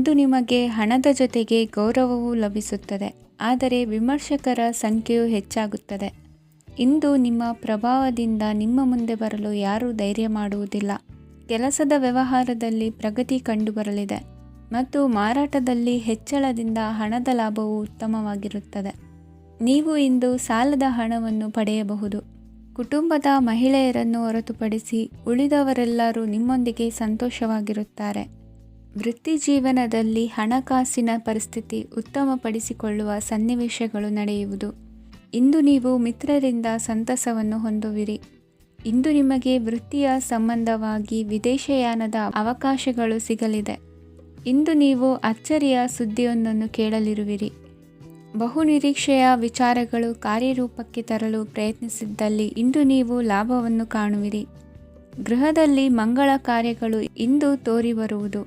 ಇಂದು ನಿಮಗೆ ಹಣದ ಜೊತೆಗೆ ಗೌರವವೂ ಲಭಿಸುತ್ತದೆ, ಆದರೆ ವಿಮರ್ಶಕರ ಸಂಖ್ಯೆಯೂ ಹೆಚ್ಚಾಗುತ್ತದೆ. ಇಂದು ನಿಮ್ಮ ಪ್ರಭಾವದಿಂದ ನಿಮ್ಮ ಮುಂದೆ ಬರಲು ಯಾರೂ ಧೈರ್ಯ ಮಾಡುವುದಿಲ್ಲ. ಕೆಲಸದ ವ್ಯವಹಾರದಲ್ಲಿ ಪ್ರಗತಿ ಕಂಡುಬರಲಿದೆ ಮತ್ತು ಮಾರಾಟದಲ್ಲಿ ಹೆಚ್ಚಳದಿಂದ ಹಣದ ಲಾಭವು ಉತ್ತಮವಾಗಿರುತ್ತದೆ. ನೀವು ಇಂದು ಸಾಲದ ಹಣವನ್ನು ಪಡೆಯಬಹುದು. ಕುಟುಂಬದ ಮಹಿಳೆಯರನ್ನು ಹೊರತುಪಡಿಸಿ ಉಳಿದವರೆಲ್ಲರೂ ನಿಮ್ಮೊಂದಿಗೆ ಸಂತೋಷವಾಗಿರುತ್ತಾರೆ. ವೃತ್ತಿ ಜೀವನದಲ್ಲಿ ಹಣಕಾಸಿನ ಪರಿಸ್ಥಿತಿ ಉತ್ತಮಪಡಿಸಿಕೊಳ್ಳುವ ಸನ್ನಿವೇಶಗಳು ನಡೆಯುವುದು. ಇಂದು ನೀವು ಮಿತ್ರರಿಂದ ಸಂತಸವನ್ನು ಹೊಂದುವಿರಿ. ಇಂದು ನಿಮಗೆ ವೃತ್ತಿಯ ಸಂಬಂಧವಾಗಿ ವಿದೇಶಯಾನದ ಅವಕಾಶಗಳು ಸಿಗಲಿದೆ. ಇಂದು ನೀವು ಅಚ್ಚರಿಯ ಸುದ್ದಿಯೊಂದನ್ನು ಕೇಳಲಿರುವಿರಿ. ಬಹುನಿರೀಕ್ಷೆಯ ವಿಚಾರಗಳು ಕಾರ್ಯರೂಪಕ್ಕೆ ತರಲು ಪ್ರಯತ್ನಿಸಿದ್ದಲ್ಲಿ ಇಂದು ನೀವು ಲಾಭವನ್ನು ಕಾಣುವಿರಿ. ಗೃಹದಲ್ಲಿ ಮಂಗಳ ಕಾರ್ಯಗಳು ಇಂದು ತೋರಿಬರುವುದು.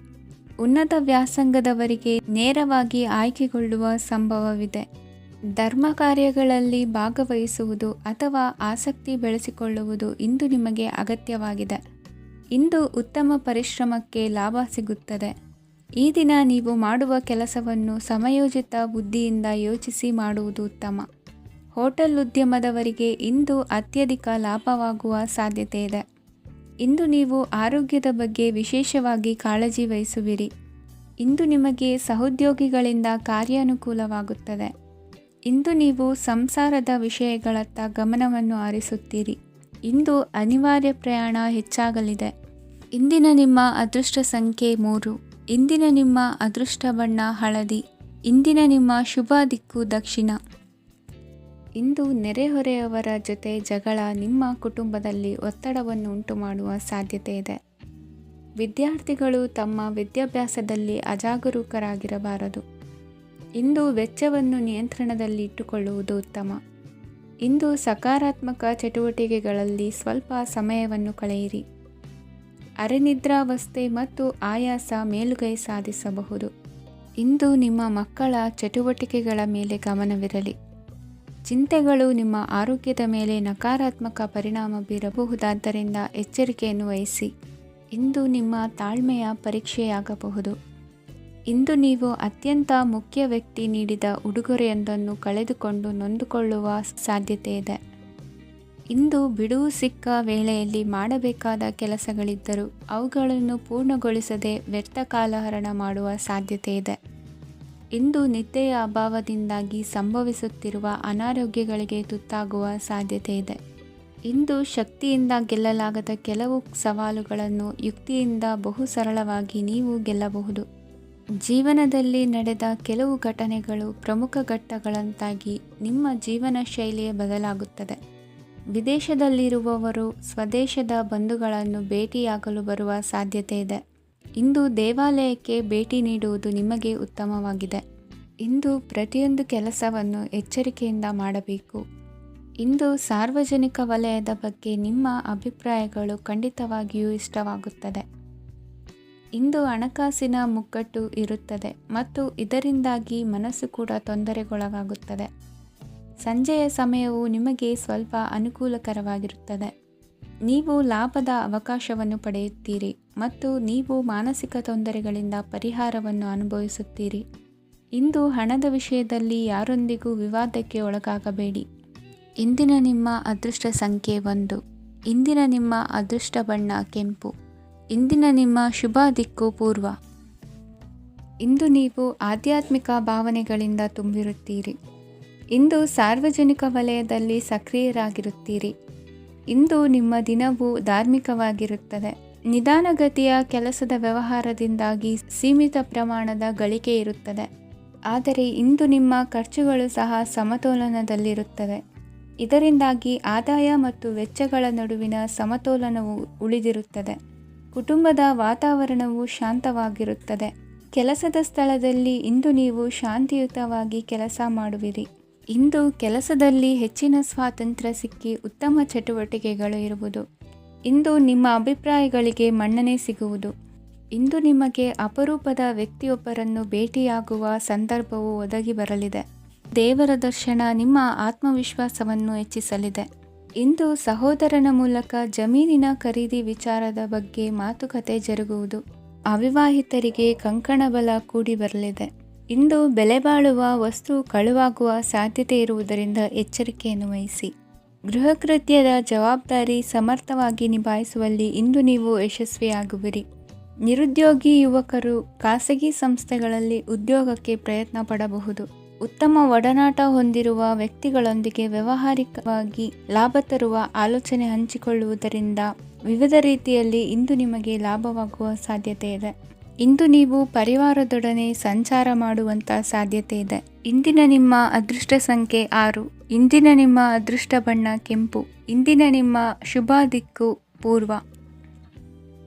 ಉನ್ನತ ವ್ಯಾಸಂಗದವರಿಗೆ ನೇರವಾಗಿ ಆಯ್ಕೆಗೊಳ್ಳುವ ಸಂಭವವಿದೆ. ಧರ್ಮ ಕಾರ್ಯಗಳಲ್ಲಿ ಭಾಗವಹಿಸುವುದು ಅಥವಾ ಆಸಕ್ತಿ ಬೆಳೆಸಿಕೊಳ್ಳುವುದು ಇಂದು ನಿಮಗೆ ಅಗತ್ಯವಾಗಿದೆ. ಇಂದು ಉತ್ತಮ ಪರಿಶ್ರಮಕ್ಕೆ ಲಾಭ ಸಿಗುತ್ತದೆ. ಈ ದಿನ ನೀವು ಮಾಡುವ ಕೆಲಸವನ್ನು ಸಮಯೋಚಿತ ಬುದ್ಧಿಯಿಂದ ಯೋಚಿಸಿ ಮಾಡುವುದು ಉತ್ತಮ. ಹೋಟೆಲ್ ಉದ್ಯಮದವರಿಗೆ ಇಂದು ಅತ್ಯಧಿಕ ಲಾಭವಾಗುವ ಸಾಧ್ಯತೆ ಇದೆ. ಇಂದು ನೀವು ಆರೋಗ್ಯದ ಬಗ್ಗೆ ವಿಶೇಷವಾಗಿ ಕಾಳಜಿ ವಹಿಸುವಿರಿ. ಇಂದು ನಿಮಗೆ ಸಹೋದ್ಯೋಗಿಗಳಿಂದ ಕಾರ್ಯಾನುಕೂಲವಾಗುತ್ತದೆ. ಇಂದು ನೀವು ಸಂಸಾರದ ವಿಷಯಗಳತ್ತ ಗಮನವನ್ನು ಹರಿಸುತ್ತೀರಿ. ಇಂದು ಅನಿವಾರ್ಯ ಪ್ರಯಾಣ ಹೆಚ್ಚಾಗಲಿದೆ. ಇಂದಿನ ನಿಮ್ಮ ಅದೃಷ್ಟ ಸಂಖ್ಯೆ 3. ಇಂದಿನ ನಿಮ್ಮ ಅದೃಷ್ಟ ಬಣ್ಣ ಹಳದಿ. ಇಂದಿನ ನಿಮ್ಮ ಶುಭ ದಿಕ್ಕು ದಕ್ಷಿಣ. ಇಂದು ನೆರೆಹೊರೆಯವರ ಜೊತೆ ಜಗಳ ನಿಮ್ಮ ಕುಟುಂಬದಲ್ಲಿ ಒತ್ತಡವನ್ನು ಉಂಟುಮಾಡುವ ಸಾಧ್ಯತೆ ಇದೆ. ವಿದ್ಯಾರ್ಥಿಗಳು ತಮ್ಮ ವಿದ್ಯಾಭ್ಯಾಸದಲ್ಲಿ ಅಜಾಗರೂಕರಾಗಿರಬಾರದು. ಇಂದು ವೆಚ್ಚವನ್ನು ನಿಯಂತ್ರಣದಲ್ಲಿ ಇಟ್ಟುಕೊಳ್ಳುವುದು ಉತ್ತಮ. ಇಂದು ಸಕಾರಾತ್ಮಕ ಚಟುವಟಿಕೆಗಳಲ್ಲಿ ಸ್ವಲ್ಪ ಸಮಯವನ್ನು ಕಳೆಯಿರಿ. ಅರೆನಿದ್ರಾವಸ್ಥೆ ಮತ್ತು ಆಯಾಸ ಮೇಲುಗೈ ಸಾಧಿಸಬಹುದು. ಇಂದು ನಿಮ್ಮ ಮಕ್ಕಳ ಚಟುವಟಿಕೆಗಳ ಮೇಲೆ ಗಮನವಿರಲಿ. ಚಿಂತೆಗಳು ನಿಮ್ಮ ಆರೋಗ್ಯದ ಮೇಲೆ ನಕಾರಾತ್ಮಕ ಪರಿಣಾಮ ಬೀರಬಹುದಾದ್ದರಿಂದ ಎಚ್ಚರಿಕೆಯನ್ನು ವಹಿಸಿ. ಇಂದು ನಿಮ್ಮ ತಾಳ್ಮೆಯ ಪರೀಕ್ಷೆಯಾಗಬಹುದು. ಇಂದು ನೀವು ಅತ್ಯಂತ ಮುಖ್ಯ ವ್ಯಕ್ತಿ ನೀಡಿದ ಉಡುಗೊರೆಯೊಂದನ್ನು ಕಳೆದುಕೊಂಡು ನೊಂದುಕೊಳ್ಳುವ ಸಾಧ್ಯತೆ ಇದೆ. ಇಂದು ಬಿಡುವು ಸಿಕ್ಕ ವೇಳೆಯಲ್ಲಿ ಮಾಡಬೇಕಾದ ಕೆಲಸಗಳಿದ್ದರೂ ಅವುಗಳನ್ನು ಪೂರ್ಣಗೊಳಿಸದೆ ವ್ಯರ್ಥ ಕಾಲಹರಣ ಮಾಡುವ ಸಾಧ್ಯತೆ ಇದೆ. ಇಂದು ನಿದ್ದೆಯ ಅಭಾವದಿಂದಾಗಿ ಸಂಭವಿಸುತ್ತಿರುವ ಅನಾರೋಗ್ಯಗಳಿಗೆ ತುತ್ತಾಗುವ ಸಾಧ್ಯತೆ ಇದೆ. ಇಂದು ಶಕ್ತಿಯಿಂದ ಗೆಲ್ಲಲಾಗದ ಕೆಲವು ಸವಾಲುಗಳನ್ನು ಯುಕ್ತಿಯಿಂದ ಬಹು ಸರಳವಾಗಿ ನೀವು ಗೆಲ್ಲಬಹುದು. ಜೀವನದಲ್ಲಿ ನಡೆದ ಕೆಲವು ಘಟನೆಗಳು ಪ್ರಮುಖ ಘಟ್ಟಗಳಂತಾಗಿ ನಿಮ್ಮ ಜೀವನ ಶೈಲಿಯೇ ಬದಲಾಗುತ್ತದೆ. ವಿದೇಶದಲ್ಲಿರುವವರು ಸ್ವದೇಶದ ಬಂಧುಗಳನ್ನು ಭೇಟಿಯಾಗಲು ಬರುವ ಸಾಧ್ಯತೆ ಇದೆ. ಇಂದು ದೇವಾಲಯಕ್ಕೆ ಭೇಟಿ ನೀಡುವುದು ನಿಮಗೆ ಉತ್ತಮವಾಗಿದೆ. ಇಂದು ಪ್ರತಿಯೊಂದು ಕೆಲಸವನ್ನು ಎಚ್ಚರಿಕೆಯಿಂದ ಮಾಡಬೇಕು. ಇಂದು ಸಾರ್ವಜನಿಕ ವಲಯದ ಬಗ್ಗೆ ನಿಮ್ಮ ಅಭಿಪ್ರಾಯಗಳು ಖಂಡಿತವಾಗಿಯೂ ಇಷ್ಟವಾಗುತ್ತದೆ. ಇಂದು ಹಣಕಾಸಿನ ಮುಗ್ಗಟ್ಟು ಇರುತ್ತದೆ ಮತ್ತು ಇದರಿಂದಾಗಿ ಮನಸ್ಸು ಕೂಡ ತೊಂದರೆಗೊಳಗಾಗುತ್ತದೆ. ಸಂಜೆಯ ಸಮಯವು ನಿಮಗೆ ಸ್ವಲ್ಪ ಅನುಕೂಲಕರವಾಗಿರುತ್ತದೆ. ನೀವು ಲಾಭದ ಅವಕಾಶವನ್ನು ಪಡೆಯುತ್ತೀರಿ ಮತ್ತು ನೀವು ಮಾನಸಿಕ ತೊಂದರೆಗಳಿಂದ ಪರಿಹಾರವನ್ನು ಅನುಭವಿಸುತ್ತೀರಿ. ಇಂದು ಹಣದ ವಿಷಯದಲ್ಲಿ ಯಾರೊಂದಿಗೂ ವಿವಾದಕ್ಕೆ ಒಳಗಾಗಬೇಡಿ. ಇಂದಿನ ನಿಮ್ಮ ಅದೃಷ್ಟ ಸಂಖ್ಯೆ 1. ಇಂದಿನ ನಿಮ್ಮ ಅದೃಷ್ಟ ಬಣ್ಣ ಕೆಂಪು. ಇಂದಿನ ನಿಮ್ಮ ಶುಭ ದಿಕ್ಕು ಪೂರ್ವ. ಇಂದು ನೀವು ಆಧ್ಯಾತ್ಮಿಕ ಭಾವನೆಗಳಿಂದ ತುಂಬಿರುತ್ತೀರಿ. ಇಂದು ಸಾರ್ವಜನಿಕ ವಲಯದಲ್ಲಿ ಸಕ್ರಿಯರಾಗಿರುತ್ತೀರಿ. ಇಂದು ನಿಮ್ಮ ದಿನವು ಧಾರ್ಮಿಕವಾಗಿರುತ್ತದೆ. ನಿಧಾನಗತಿಯ ಕೆಲಸದ ವ್ಯವಹಾರದಿಂದಾಗಿ ಸೀಮಿತ ಪ್ರಮಾಣದ ಗಳಿಕೆ ಇರುತ್ತದೆ. ಆದರೆ ಇಂದು ನಿಮ್ಮ ಖರ್ಚುಗಳು ಸಹ ಸಮತೋಲನದಲ್ಲಿರುತ್ತವೆ. ಇದರಿಂದಾಗಿ ಆದಾಯ ಮತ್ತು ವೆಚ್ಚಗಳ ನಡುವಿನ ಸಮತೋಲನವು ಉಳಿದಿರುತ್ತದೆ. ಕುಟುಂಬದ ವಾತಾವರಣವು ಶಾಂತವಾಗಿರುತ್ತದೆ. ಕೆಲಸದ ಸ್ಥಳದಲ್ಲಿ ಇಂದು ನೀವು ಶಾಂತಿಯುತವಾಗಿ ಕೆಲಸ ಮಾಡುವಿರಿ. ಇಂದು ಕೆಲಸದಲ್ಲಿ ಹೆಚ್ಚಿನ ಸ್ವಾತಂತ್ರ್ಯ ಸಿಕ್ಕಿ ಉತ್ತಮ ಚಟುವಟಿಕೆಗಳು ಇರುವುದು. ಇಂದು ನಿಮ್ಮ ಅಭಿಪ್ರಾಯಗಳಿಗೆ ಮನ್ನಣೆ ಸಿಗುವುದು. ಇಂದು ನಿಮಗೆ ಅಪರೂಪದ ವ್ಯಕ್ತಿಯೊಬ್ಬರನ್ನು ಭೇಟಿಯಾಗುವ ಸಂದರ್ಭವು ಒದಗಿ ಬರಲಿದೆ. ದೇವರ ದರ್ಶನ ನಿಮ್ಮ ಆತ್ಮವಿಶ್ವಾಸವನ್ನು ಹೆಚ್ಚಿಸಲಿದೆ. ಇಂದು ಸಹೋದರನ ಮೂಲಕ ಜಮೀನಿನ ಖರೀದಿ ವಿಚಾರದ ಬಗ್ಗೆ ಮಾತುಕತೆ ಜರುಗುವುದು. ಅವಿವಾಹಿತರಿಗೆ ಕಂಕಣ ಬಲ ಕೂಡಿ ಬರಲಿದೆ. ಇಂದು ಬೆಲೆ ಬಾಳುವ ವಸ್ತು ಕಳುವಾಗುವ ಸಾಧ್ಯತೆ ಇರುವುದರಿಂದ ಎಚ್ಚರಿಕೆಯನ್ನು ವಹಿಸಿ. ಗೃಹ ಕೃತ್ಯದ ಜವಾಬ್ದಾರಿ ಸಮರ್ಥವಾಗಿ ನಿಭಾಯಿಸುವಲ್ಲಿ ಇಂದು ನೀವು ಯಶಸ್ವಿಯಾಗುವಿರಿ. ನಿರುದ್ಯೋಗಿ ಯುವಕರು ಖಾಸಗಿ ಸಂಸ್ಥೆಗಳಲ್ಲಿ ಉದ್ಯೋಗಕ್ಕೆ ಪ್ರಯತ್ನ ಪಡಬಹುದು. ಉತ್ತಮ ಒಡನಾಟ ಹೊಂದಿರುವ ವ್ಯಕ್ತಿಗಳೊಂದಿಗೆ ವ್ಯಾವಹಾರಿಕವಾಗಿ ಲಾಭ ತರುವ ಆಲೋಚನೆ ಹಂಚಿಕೊಳ್ಳುವುದರಿಂದ ವಿವಿಧ ರೀತಿಯಲ್ಲಿ ಇಂದು ನಿಮಗೆ ಲಾಭವಾಗುವ ಸಾಧ್ಯತೆ ಇದೆ. ಇಂದು ನೀವು ಪರಿವಾರದೊಡನೆ ಸಂಚಾರ ಮಾಡುವಂಥ ಸಾಧ್ಯತೆ ಇದೆ. ಇಂದಿನ ನಿಮ್ಮ ಅದೃಷ್ಟ ಸಂಖ್ಯೆ 6. ಇಂದಿನ ನಿಮ್ಮ ಅದೃಷ್ಟ ಬಣ್ಣ ಕೆಂಪು. ಇಂದಿನ ನಿಮ್ಮ ಶುಭ ದಿಕ್ಕು ಪೂರ್ವ.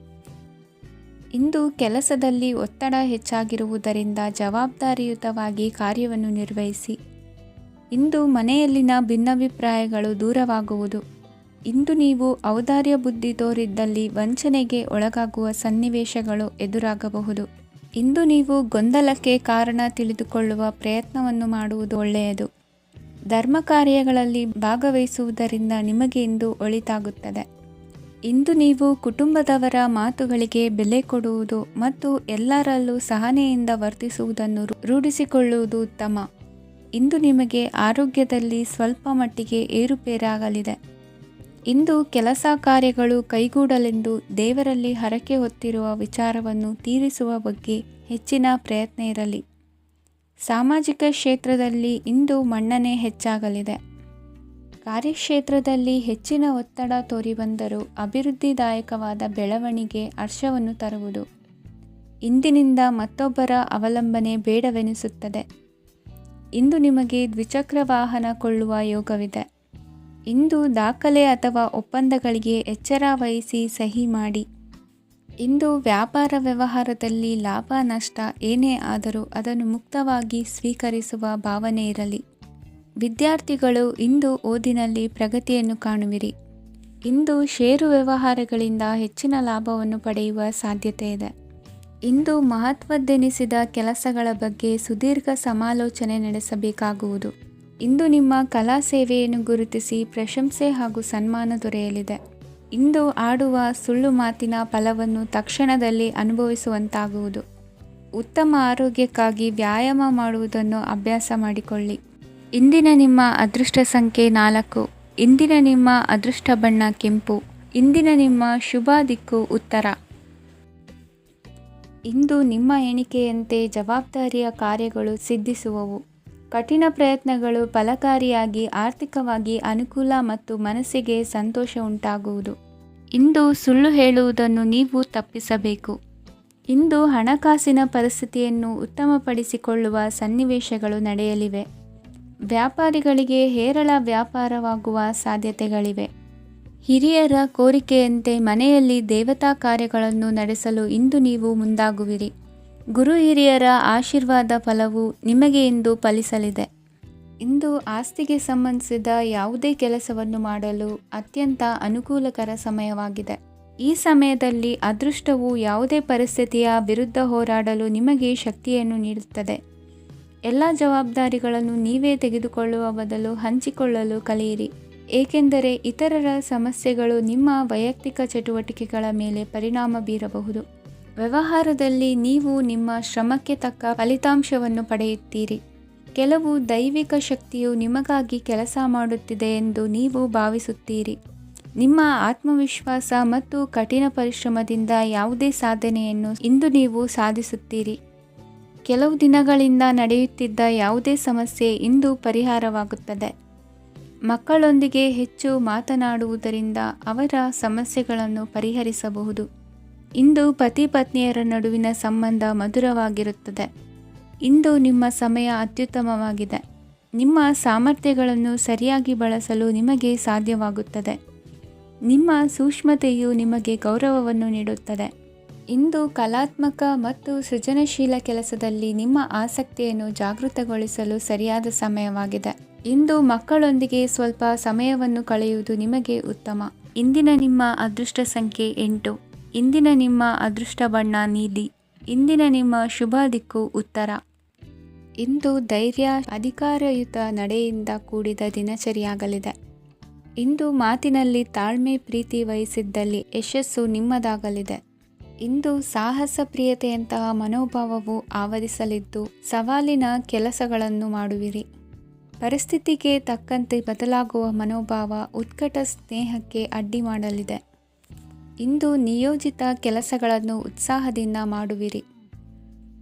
ಇಂದು ಕೆಲಸದಲ್ಲಿ ಒತ್ತಡ ಹೆಚ್ಚಾಗಿರುವುದರಿಂದ ಜವಾಬ್ದಾರಿಯುತವಾಗಿ ಕಾರ್ಯವನ್ನು ನಿರ್ವಹಿಸಿ. ಇಂದು ಮನೆಯಲ್ಲಿನ ಭಿನ್ನಾಭಿಪ್ರಾಯಗಳು ದೂರವಾಗುವುದು. ಇಂದು ನೀವು ಔದಾರ್ಯ ಬುದ್ಧಿ ತೋರಿದ್ದಲ್ಲಿ ವಂಚನೆಗೆ ಒಳಗಾಗುವ ಸನ್ನಿವೇಶಗಳು ಎದುರಾಗಬಹುದು. ಇಂದು ನೀವು ಗೊಂದಲಕ್ಕೆ ಕಾರಣ ತಿಳಿದುಕೊಳ್ಳುವ ಪ್ರಯತ್ನವನ್ನು ಮಾಡುವುದು ಒಳ್ಳೆಯದು. ಧರ್ಮ ಕಾರ್ಯಗಳಲ್ಲಿ ಭಾಗವಹಿಸುವುದರಿಂದ ನಿಮಗೆ ಇಂದು ಒಳಿತಾಗುತ್ತದೆ. ಇಂದು ನೀವು ಕುಟುಂಬದವರ ಮಾತುಗಳಿಗೆ ಬೆಲೆ ಕೊಡುವುದು ಮತ್ತು ಎಲ್ಲರಲ್ಲೂ ಸಹನೆಯಿಂದ ವರ್ತಿಸುವುದನ್ನು ರೂಢಿಸಿಕೊಳ್ಳುವುದು ಉತ್ತಮ. ಇಂದು ನಿಮಗೆ ಆರೋಗ್ಯದಲ್ಲಿ ಸ್ವಲ್ಪ ಮಟ್ಟಿಗೆ ಏರುಪೇರಾಗಲಿದೆ. ಇಂದು ಕೆಲಸ ಕಾರ್ಯಗಳು ಕೈಗೂಡಲೆಂದು ದೇವರಲ್ಲಿ ಹರಕೆ ಹೊತ್ತಿರುವ ವಿಚಾರವನ್ನು ತೀರಿಸುವ ಬಗ್ಗೆ ಹೆಚ್ಚಿನ ಪ್ರಯತ್ನ ಇರಲಿ. ಸಾಮಾಜಿಕ ಕ್ಷೇತ್ರದಲ್ಲಿ ಇಂದು ಮನ್ನಣೆ ಹೆಚ್ಚಾಗಲಿದೆ. ಕಾರ್ಯಕ್ಷೇತ್ರದಲ್ಲಿ ಹೆಚ್ಚಿನ ಒತ್ತಡ ತೋರಿಬಂದರೂ ಅಭಿವೃದ್ಧಿದಾಯಕವಾದ ಬೆಳವಣಿಗೆ ಹರ್ಷವನ್ನು ತರುವುದು. ಇಂದಿನಿಂದ ಮತ್ತೊಬ್ಬರ ಅವಲಂಬನೆ ಬೇಡವೆನಿಸುತ್ತದೆ. ಇಂದು ನಿಮಗೆ ದ್ವಿಚಕ್ರ ವಾಹನ ಕೊಳ್ಳುವ ಯೋಗವಿದೆ. ಇಂದು ದಾಖಲೆ ಅಥವಾ ಒಪ್ಪಂದಗಳಿಗೆ ಎಚ್ಚರ ವಹಿಸಿ ಸಹಿ ಮಾಡಿ. ಇಂದು ವ್ಯಾಪಾರ ವ್ಯವಹಾರದಲ್ಲಿ ಲಾಭ ನಷ್ಟ ಏನೇ ಆದರೂ ಅದನ್ನು ಮುಕ್ತವಾಗಿ ಸ್ವೀಕರಿಸುವ ಭಾವನೆ ಇರಲಿ. ವಿದ್ಯಾರ್ಥಿಗಳು ಇಂದು ಓದಿನಲ್ಲಿ ಪ್ರಗತಿಯನ್ನು ಕಾಣುವಿರಿ. ಇಂದು ಷೇರು ವ್ಯವಹಾರಗಳಿಂದ ಹೆಚ್ಚಿನ ಲಾಭವನ್ನು ಪಡೆಯುವ ಸಾಧ್ಯತೆ ಇದೆ. ಇಂದು ಮಹತ್ವದ್ದೆನಿಸಿದ ಕೆಲಸಗಳ ಬಗ್ಗೆ ಸುದೀರ್ಘ ಸಮಾಲೋಚನೆ ನಡೆಸಬೇಕಾಗುವುದು. ಇಂದು ನಿಮ್ಮ ಕಲಾ ಸೇವೆಯನ್ನು ಗುರುತಿಸಿ ಪ್ರಶಂಸೆ ಹಾಗೂ ಸನ್ಮಾನ ದೊರೆಯಲಿದೆ. ಇಂದು ಆಡುವ ಸುಳ್ಳು ಮಾತಿನ ಫಲವನ್ನು ತಕ್ಷಣದಲ್ಲಿ ಅನುಭವಿಸುವಂತಾಗುವುದು. ಉತ್ತಮ ಆರೋಗ್ಯಕ್ಕಾಗಿ ವ್ಯಾಯಾಮ ಮಾಡುವುದನ್ನು ಅಭ್ಯಾಸ ಮಾಡಿಕೊಳ್ಳಿ. ಇಂದಿನ ನಿಮ್ಮ ಅದೃಷ್ಟ ಸಂಖ್ಯೆ 4. ಇಂದಿನ ನಿಮ್ಮ ಅದೃಷ್ಟ ಬಣ್ಣ ಕೆಂಪು. ಇಂದಿನ ನಿಮ್ಮ ಶುಭ ದಿಕ್ಕು ಉತ್ತರ. ಇಂದು ನಿಮ್ಮ ಎಣಿಕೆಯಂತೆ ಜವಾಬ್ದಾರಿಯ ಕಾರ್ಯಗಳು ಸಿದ್ಧಿಸುವವು. ಕಠಿಣ ಪ್ರಯತ್ನಗಳು ಫಲಕಾರಿಯಾಗಿ ಆರ್ಥಿಕವಾಗಿ ಅನುಕೂಲ ಮತ್ತು ಮನಸ್ಸಿಗೆ ಸಂತೋಷ ಉಂಟಾಗುವುದು. ಇಂದು ಸುಳ್ಳು ಹೇಳುವುದನ್ನು ನೀವು ತಪ್ಪಿಸಬೇಕು. ಇಂದು ಹಣಕಾಸಿನ ಪರಿಸ್ಥಿತಿಯನ್ನು ಉತ್ತಮಪಡಿಸಿಕೊಳ್ಳುವ ಸನ್ನಿವೇಶಗಳು ನಡೆಯಲಿವೆ. ವ್ಯಾಪಾರಿಗಳಿಗೆ ಹೇರಳ ವ್ಯಾಪಾರವಾಗುವ ಸಾಧ್ಯತೆಗಳಿವೆ. ಹಿರಿಯರ ಕೋರಿಕೆಯಂತೆ ಮನೆಯಲ್ಲಿ ದೇವತಾ ಕಾರ್ಯಗಳನ್ನು ನಡೆಸಲು ಇಂದು ನೀವು ಮುಂದಾಗುವಿರಿ. ಗುರು ಹಿರಿಯರ ಆಶೀರ್ವಾದ ಫಲವು ನಿಮಗೆ ಇಂದು ಫಲಿಸಲಿದೆ. ಇಂದು ಆಸ್ತಿಗೆ ಸಂಬಂಧಿಸಿದ ಯಾವುದೇ ಕೆಲಸವನ್ನು ಮಾಡಲು ಅತ್ಯಂತ ಅನುಕೂಲಕರ ಸಮಯವಾಗಿದೆ. ಈ ಸಮಯದಲ್ಲಿ ಅದೃಷ್ಟವು ಯಾವುದೇ ಪರಿಸ್ಥಿತಿಯ ವಿರುದ್ಧ ಹೋರಾಡಲು ನಿಮಗೆ ಶಕ್ತಿಯನ್ನು ನೀಡುತ್ತದೆ. ಎಲ್ಲ ಜವಾಬ್ದಾರಿಗಳನ್ನು ನೀವೇ ತೆಗೆದುಕೊಳ್ಳುವ ಬದಲು ಹಂಚಿಕೊಳ್ಳಲು ಕಲಿಯಿರಿ. ಏಕೆಂದರೆ ಇತರರ ಸಮಸ್ಯೆಗಳು ನಿಮ್ಮ ವೈಯಕ್ತಿಕ ಚಟುವಟಿಕೆಗಳ ಮೇಲೆ ಪರಿಣಾಮ ಬೀರಬಹುದು. ವ್ಯವಹಾರದಲ್ಲಿ ನೀವು ನಿಮ್ಮ ಶ್ರಮಕ್ಕೆ ತಕ್ಕ ಫಲಿತಾಂಶವನ್ನು ಪಡೆಯುತ್ತೀರಿ. ಕೆಲವು ದೈವಿಕ ಶಕ್ತಿಯು ನಿಮಗಾಗಿ ಕೆಲಸ ಮಾಡುತ್ತಿದೆ ಎಂದು ನೀವು ಭಾವಿಸುತ್ತೀರಿ. ನಿಮ್ಮ ಆತ್ಮವಿಶ್ವಾಸ ಮತ್ತು ಕಠಿಣ ಪರಿಶ್ರಮದಿಂದ ಯಾವುದೇ ಸಾಧನೆಯನ್ನು ಇಂದು ನೀವು ಸಾಧಿಸುತ್ತೀರಿ. ಕೆಲವು ದಿನಗಳಿಂದ ನಡೆಯುತ್ತಿದ್ದ ಯಾವುದೇ ಸಮಸ್ಯೆ ಇಂದು ಪರಿಹಾರವಾಗುತ್ತದೆ. ಮಕ್ಕಳೊಂದಿಗೆ ಹೆಚ್ಚು ಮಾತನಾಡುವುದರಿಂದ ಅವರ ಸಮಸ್ಯೆಗಳನ್ನು ಪರಿಹರಿಸಬಹುದು. ಇಂದು ಪತಿ ಪತ್ನಿಯರ ನಡುವಿನ ಸಂಬಂಧ ಮಧುರವಾಗಿರುತ್ತದೆ. ಇಂದು ನಿಮ್ಮ ಸಮಯ ಅತ್ಯುತ್ತಮವಾಗಿದೆ. ನಿಮ್ಮ ಸಾಮರ್ಥ್ಯಗಳನ್ನು ಸರಿಯಾಗಿ ಬಳಸಲು ನಿಮಗೆ ಸಾಧ್ಯವಾಗುತ್ತದೆ. ನಿಮ್ಮ ಸೂಕ್ಷ್ಮತೆಯು ನಿಮಗೆ ಗೌರವವನ್ನು ನೀಡುತ್ತದೆ. ಇಂದು ಕಲಾತ್ಮಕ ಮತ್ತು ಸೃಜನಶೀಲ ಕೆಲಸದಲ್ಲಿ ನಿಮ್ಮ ಆಸಕ್ತಿಯನ್ನು ಜಾಗೃತಗೊಳಿಸಲು ಸರಿಯಾದ ಸಮಯವಾಗಿದೆ. ಇಂದು ಮಕ್ಕಳೊಂದಿಗೆ ಸ್ವಲ್ಪ ಸಮಯವನ್ನು ಕಳೆಯುವುದು ನಿಮಗೆ ಉತ್ತಮ. ಇಂದಿನ ನಿಮ್ಮ ಅದೃಷ್ಟ ಸಂಖ್ಯೆ 8. ಇಂದಿನ ನಿಮ್ಮ ಅದೃಷ್ಟ ಬಣ್ಣ ನೀಲಿ. ಇಂದಿನ ನಿಮ್ಮ ಶುಭ ದಿಕ್ಕು ಉತ್ತರ. ಇಂದು ಧೈರ್ಯ, ಅಧಿಕಾರಯುತ ನಡೆಯಿಂದ ಕೂಡಿದ ದಿನಚರಿಯಾಗಲಿದೆ. ಇಂದು ಮಾತಿನಲ್ಲಿ ತಾಳ್ಮೆ, ಪ್ರೀತಿ ವಹಿಸಿದ್ದಲ್ಲಿ ಯಶಸ್ಸು ನಿಮ್ಮದಾಗಲಿದೆ. ಇಂದು ಸಾಹಸ ಪ್ರಿಯತೆಯಂತಹ ಮನೋಭಾವವು ಆವರಿಸಲಿದ್ದು ಸವಾಲಿನ ಕೆಲಸಗಳನ್ನು ಮಾಡುವಿರಿ. ಪರಿಸ್ಥಿತಿಗೆ ತಕ್ಕಂತೆ ಬದಲಾಗುವ ಮನೋಭಾವ ಉತ್ಕಟ ಸ್ನೇಹಕ್ಕೆ ಅಡ್ಡಿ ಮಾಡಲಿದೆ. ಇಂದು ನಿಯೋಜಿತ ಕೆಲಸಗಳನ್ನು ಉತ್ಸಾಹದಿಂದ ಮಾಡುವಿರಿ.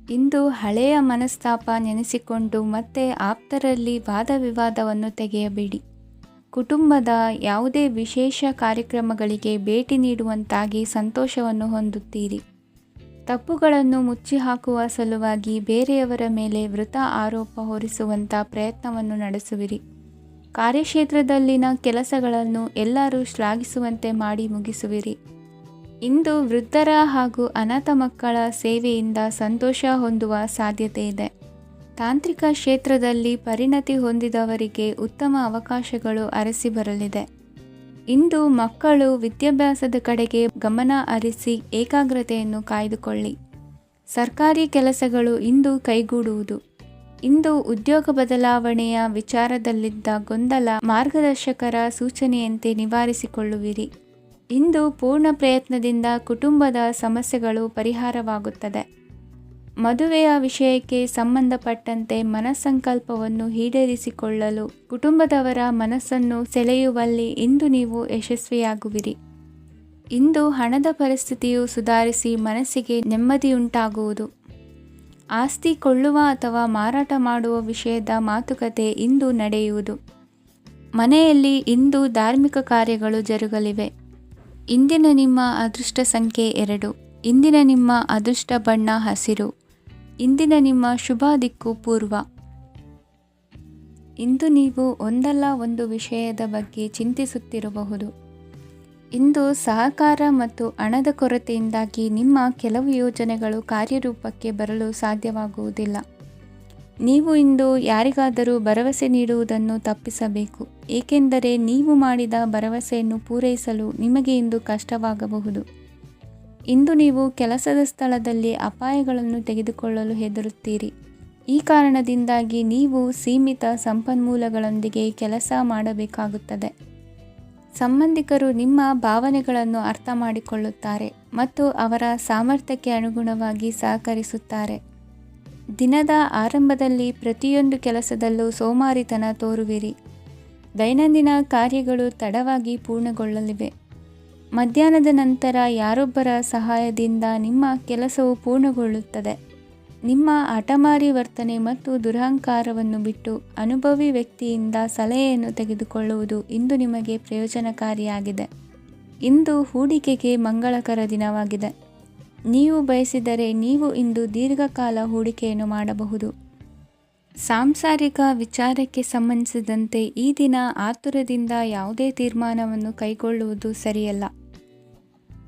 ಇಂದು ಹಳೆಯ ಮನಸ್ತಾಪ ನೆನೆಸಿಕೊಂಡು ಮತ್ತೆ ಆಪ್ತರಲ್ಲಿ ವಾದ ವಿವಾದವನ್ನು ತೆಗೆಯಬೇಡಿ. ಕುಟುಂಬದ ಯಾವುದೇ ವಿಶೇಷ ಕಾರ್ಯಕ್ರಮಗಳಿಗೆ ಭೇಟಿ ನೀಡುವಂತಾಗಿ ಸಂತೋಷವನ್ನು ಹೊಂದುತ್ತೀರಿ. ತಪ್ಪುಗಳನ್ನು ಮುಚ್ಚಿಹಾಕುವ ಸಲುವಾಗಿ ಬೇರೆಯವರ ಮೇಲೆ ವೃಥಾ ಆರೋಪ ಹೊರಿಸುವಂಥ ಪ್ರಯತ್ನವನ್ನು ನಡೆಸುವಿರಿ. ಕಾರ್ಯಕ್ಷೇತ್ರದಲ್ಲಿನ ಕೆಲಸಗಳನ್ನು ಎಲ್ಲರೂ ಶ್ಲಾಘಿಸುವಂತೆ ಮಾಡಿ ಮುಗಿಸುವಿರಿ. ಇಂದು ವೃದ್ಧರ ಹಾಗೂ ಅನಾಥ ಮಕ್ಕಳ ಸೇವೆಯಿಂದ ಸಂತೋಷ ಹೊಂದುವ ಸಾಧ್ಯತೆ ಇದೆ. ತಾಂತ್ರಿಕ ಕ್ಷೇತ್ರದಲ್ಲಿ ಪರಿಣತಿ ಹೊಂದಿದವರಿಗೆ ಉತ್ತಮ ಅವಕಾಶಗಳು ಅರಸಿ ಬರಲಿದೆ. ಇಂದು ಮಕ್ಕಳು ವಿದ್ಯಾಭ್ಯಾಸದ ಕಡೆಗೆ ಗಮನ ಹರಿಸಿ ಏಕಾಗ್ರತೆಯನ್ನು ಕಾಯ್ದುಕೊಳ್ಳಿ. ಸರ್ಕಾರಿ ಕೆಲಸಗಳು ಇಂದು ಕೈಗೂಡುವುದು. ಇಂದು ಉದ್ಯೋಗ ಬದಲಾವಣೆಯ ವಿಚಾರದಲ್ಲಿದ್ದ ಗೊಂದಲ ಮಾರ್ಗದರ್ಶಕರ ಸೂಚನೆಯಂತೆ ನಿವಾರಿಸಿಕೊಳ್ಳುವಿರಿ. ಇಂದು ಪೂರ್ಣ ಪ್ರಯತ್ನದಿಂದ ಕುಟುಂಬದ ಸಮಸ್ಯೆಗಳು ಪರಿಹಾರವಾಗುತ್ತದೆ. ಮದುವೆಯ ವಿಷಯಕ್ಕೆ ಸಂಬಂಧಪಟ್ಟಂತೆ ಮನಸ್ಸಂಕಲ್ಪವನ್ನು ಈಡೇರಿಸಿಕೊಳ್ಳಲು ಕುಟುಂಬದವರ ಮನಸ್ಸನ್ನು ಸೆಳೆಯುವಲ್ಲಿ ಇಂದು ನೀವು ಯಶಸ್ವಿಯಾಗುವಿರಿ. ಇಂದು ಹಣದ ಪರಿಸ್ಥಿತಿಯು ಸುಧಾರಿಸಿ ಮನಸ್ಸಿಗೆ ನೆಮ್ಮದಿಯುಂಟಾಗುವುದು. ಆಸ್ತಿ ಕೊಳ್ಳುವ ಅಥವಾ ಮಾರಾಟ ಮಾಡುವ ವಿಷಯದ ಮಾತುಕತೆ ಇಂದು ನಡೆಯುವುದು. ಮನೆಯಲ್ಲಿ ಇಂದು ಧಾರ್ಮಿಕ ಕಾರ್ಯಗಳು ಜರುಗಲಿವೆ. ಇಂದಿನ ನಿಮ್ಮ ಅದೃಷ್ಟ ಸಂಖ್ಯೆ 2. ಇಂದಿನ ನಿಮ್ಮ ಅದೃಷ್ಟ ಬಣ್ಣ ಹಸಿರು. ಇಂದಿನ ನಿಮ್ಮ ಶುಭ ದಿಕ್ಕು ಪೂರ್ವ. ಇಂದು ನೀವು ಒಂದಲ್ಲ ಒಂದು ವಿಷಯದ ಬಗ್ಗೆ ಚಿಂತಿಸುತ್ತಿರಬಹುದು. ಇಂದು ಸಹಕಾರ ಮತ್ತು ಹಣದ ಕೊರತೆಯಿಂದಾಗಿ ನಿಮ್ಮ ಕೆಲವು ಯೋಜನೆಗಳು ಕಾರ್ಯರೂಪಕ್ಕೆ ಬರಲು ಸಾಧ್ಯವಾಗುವುದಿಲ್ಲ. ನೀವು ಇಂದು ಯಾರಿಗಾದರೂ ಭರವಸೆ ನೀಡುವುದನ್ನು ತಪ್ಪಿಸಬೇಕು, ಏಕೆಂದರೆ ನೀವು ಮಾಡಿದ ಭರವಸೆಯನ್ನು ಪೂರೈಸಲು ನಿಮಗೆ ಇಂದು ಕಷ್ಟವಾಗಬಹುದು. ಇಂದು ನೀವು ಕೆಲಸದ ಸ್ಥಳದಲ್ಲಿ ಅಪಾಯಗಳನ್ನು ತೆಗೆದುಕೊಳ್ಳಲು ಹೆದರುತ್ತೀರಿ. ಈ ಕಾರಣದಿಂದಾಗಿ ನೀವು ಸೀಮಿತ ಸಂಪನ್ಮೂಲಗಳೊಂದಿಗೆ ಕೆಲಸ ಮಾಡಬೇಕಾಗುತ್ತದೆ. ಸಂಬಂಧಿಕರು ನಿಮ್ಮ ಭಾವನೆಗಳನ್ನು ಅರ್ಥ ಮಾಡಿಕೊಳ್ಳುತ್ತಾರೆ ಮತ್ತು ಅವರ ಸಾಮರ್ಥ್ಯಕ್ಕೆ ಅನುಗುಣವಾಗಿ ಸಹಕರಿಸುತ್ತಾರೆ. ದಿನದ ಆರಂಭದಲ್ಲಿ ಪ್ರತಿಯೊಂದು ಕೆಲಸದಲ್ಲೂ ಸೋಮಾರಿತನ ತೋರುವಿರಿ. ದೈನಂದಿನ ಕಾರ್ಯಗಳು ತಡವಾಗಿ ಪೂರ್ಣಗೊಳ್ಳಲಿವೆ. ಮಧ್ಯಾಹ್ನದ ನಂತರ ಯಾರೊಬ್ಬರ ಸಹಾಯದಿಂದ ನಿಮ್ಮ ಕೆಲಸವು ಪೂರ್ಣಗೊಳ್ಳುತ್ತದೆ. ನಿಮ್ಮ ಹಠಮಾರಿ ವರ್ತನೆ ಮತ್ತು ದುರಹಂಕಾರವನ್ನು ಬಿಟ್ಟು ಅನುಭವಿ ವ್ಯಕ್ತಿಯಿಂದ ಸಲಹೆಯನ್ನು ತೆಗೆದುಕೊಳ್ಳುವುದು ಇಂದು ನಿಮಗೆ ಪ್ರಯೋಜನಕಾರಿಯಾಗಿದೆ. ಇಂದು ಹೂಡಿಕೆಗೆ ಮಂಗಳಕರ ದಿನವಾಗಿದೆ. ನೀವು ಬಯಸಿದರೆ ನೀವು ಇಂದು ದೀರ್ಘಕಾಲ ಹೂಡಿಕೆಯನ್ನು ಮಾಡಬಹುದು. ಸಾಂಸಾರಿಕ ವಿಚಾರಕ್ಕೆ ಸಂಬಂಧಿಸಿದಂತೆ ಈ ದಿನ ಆತುರದಿಂದ ಯಾವುದೇ ತೀರ್ಮಾನವನ್ನು ಕೈಗೊಳ್ಳುವುದು ಸರಿಯಲ್ಲ.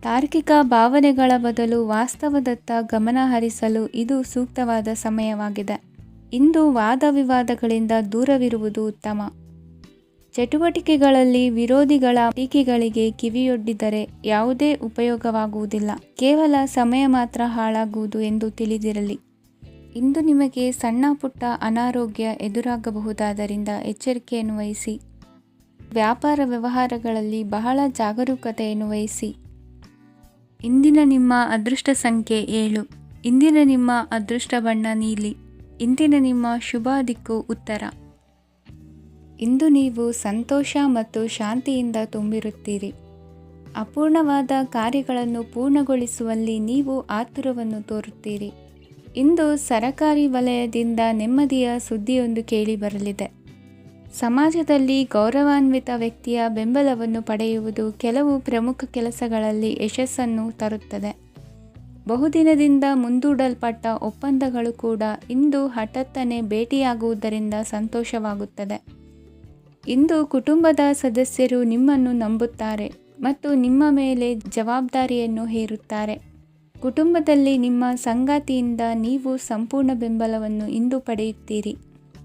ತಾರ್ಕಿಕ ಭಾವನೆಗಳ ಬದಲು ವಾಸ್ತವದತ್ತ ಗಮನ ಹರಿಸಲು ಇದು ಸೂಕ್ತವಾದ ಸಮಯವಾಗಿದೆ. ಇಂದು ವಾದ ವಿವಾದಗಳಿಂದ ದೂರವಿರುವುದು ಉತ್ತಮ. ಚಟುವಟಿಕೆಗಳಲ್ಲಿ ವಿರೋಧಿಗಳ ಟೀಕೆಗಳಿಗೆ ಕಿವಿಯೊಡ್ಡಿದರೆ ಯಾವುದೇ ಉಪಯೋಗವಾಗುವುದಿಲ್ಲ, ಕೇವಲ ಸಮಯ ಮಾತ್ರ ಹಾಳಾಗುವುದು ಎಂದು ತಿಳಿದಿರಲಿ. ಇಂದು ನಿಮಗೆ ಸಣ್ಣ ಪುಟ್ಟ ಅನಾರೋಗ್ಯ ಎದುರಾಗಬಹುದಾದ್ದರಿಂದ ಎಚ್ಚರಿಕೆಯನ್ನು ವಹಿಸಿ. ವ್ಯಾಪಾರ ವ್ಯವಹಾರಗಳಲ್ಲಿ ಬಹಳ ಜಾಗರೂಕತೆಯನ್ನು ವಹಿಸಿ. ಇಂದಿನ ನಿಮ್ಮ ಅದೃಷ್ಟ ಸಂಖ್ಯೆ 7. ಇಂದಿನ ನಿಮ್ಮ ಅದೃಷ್ಟ ಬಣ್ಣ ನೀಲಿ. ಇಂದಿನ ನಿಮ್ಮ ಶುಭ ದಿಕ್ಕು ಉತ್ತರ. ಇಂದು ನೀವು ಸಂತೋಷ ಮತ್ತು ಶಾಂತಿಯಿಂದ ತುಂಬಿರುತ್ತೀರಿ. ಅಪೂರ್ಣವಾದ ಕಾರ್ಯಗಳನ್ನು ಪೂರ್ಣಗೊಳಿಸುವಲ್ಲಿ ನೀವು ಆತುರವನ್ನು ತೋರುತ್ತೀರಿ. ಇಂದು ಸರಕಾರಿ ವಲಯದಿಂದ ನೆಮ್ಮದಿಯ ಸುದ್ದಿಯೊಂದು ಕೇಳಿಬರಲಿದೆ. ಸಮಾಜದಲ್ಲಿ ಗೌರವಾನ್ವಿತ ವ್ಯಕ್ತಿಯ ಬೆಂಬಲವನ್ನು ಪಡೆಯುವುದು ಕೆಲವು ಪ್ರಮುಖ ಕೆಲಸಗಳಲ್ಲಿ ಯಶಸ್ಸನ್ನು ತರುತ್ತದೆ. ಬಹುದಿನದಿಂದ ಮುಂದೂಡಲ್ಪಟ್ಟ ಒಪ್ಪಂದಗಳು ಕೂಡ ಇಂದು ಹಠಾತ್ತನೆ ಭೇಟಿಯಾಗುವುದರಿಂದ ಸಂತೋಷವಾಗುತ್ತದೆ. ಇಂದು ಕುಟುಂಬದ ಸದಸ್ಯರು ನಿಮ್ಮನ್ನು ನಂಬುತ್ತಾರೆ ಮತ್ತು ನಿಮ್ಮ ಮೇಲೆ ಜವಾಬ್ದಾರಿಯನ್ನು ಹೇರುತ್ತಾರೆ. ಕುಟುಂಬದಲ್ಲಿ ನಿಮ್ಮ ಸಂಗಾತಿಯಿಂದ ನೀವು ಸಂಪೂರ್ಣ ಬೆಂಬಲವನ್ನು ಇಂದು ಪಡೆಯುತ್ತೀರಿ.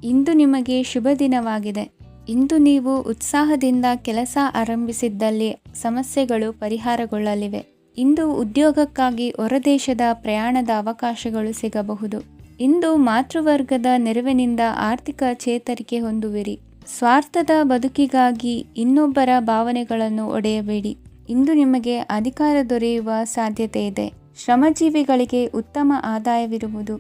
ಇಂದು ನಿಮಗೆ ಶುಭ ದಿನವಾಗಿದೆ. ಇಂದು ನೀವು ಉತ್ಸಾಹದಿಂದ ಕೆಲಸ ಆರಂಭಿಸಿದ್ದಲ್ಲಿ ಸಮಸ್ಯೆಗಳು ಪರಿಹಾರಗೊಳ್ಳಲಿವೆ. ಇಂದು ಉದ್ಯೋಗಕ್ಕಾಗಿ ಹೊರದೇಶದ ಪ್ರಯಾಣದ ಅವಕಾಶಗಳು ಸಿಗಬಹುದು. ಇಂದು ಮಾತೃವರ್ಗದ ನೆರವಿನಿಂದ ಆರ್ಥಿಕ ಚೇತರಿಕೆ ಹೊಂದುವಿರಿ. ಸ್ವಾರ್ಥದ ಬದುಕಿಗಾಗಿ ಇನ್ನೊಬ್ಬರ ಭಾವನೆಗಳನ್ನು ಒಡೆಯಬೇಡಿ. ಇಂದು ನಿಮಗೆ ಅಧಿಕಾರ ದೊರೆಯುವ ಸಾಧ್ಯತೆ ಇದೆ. ಶ್ರಮಜೀವಿಗಳಿಗೆ ಉತ್ತಮ ಆದಾಯವಿರುವುದು.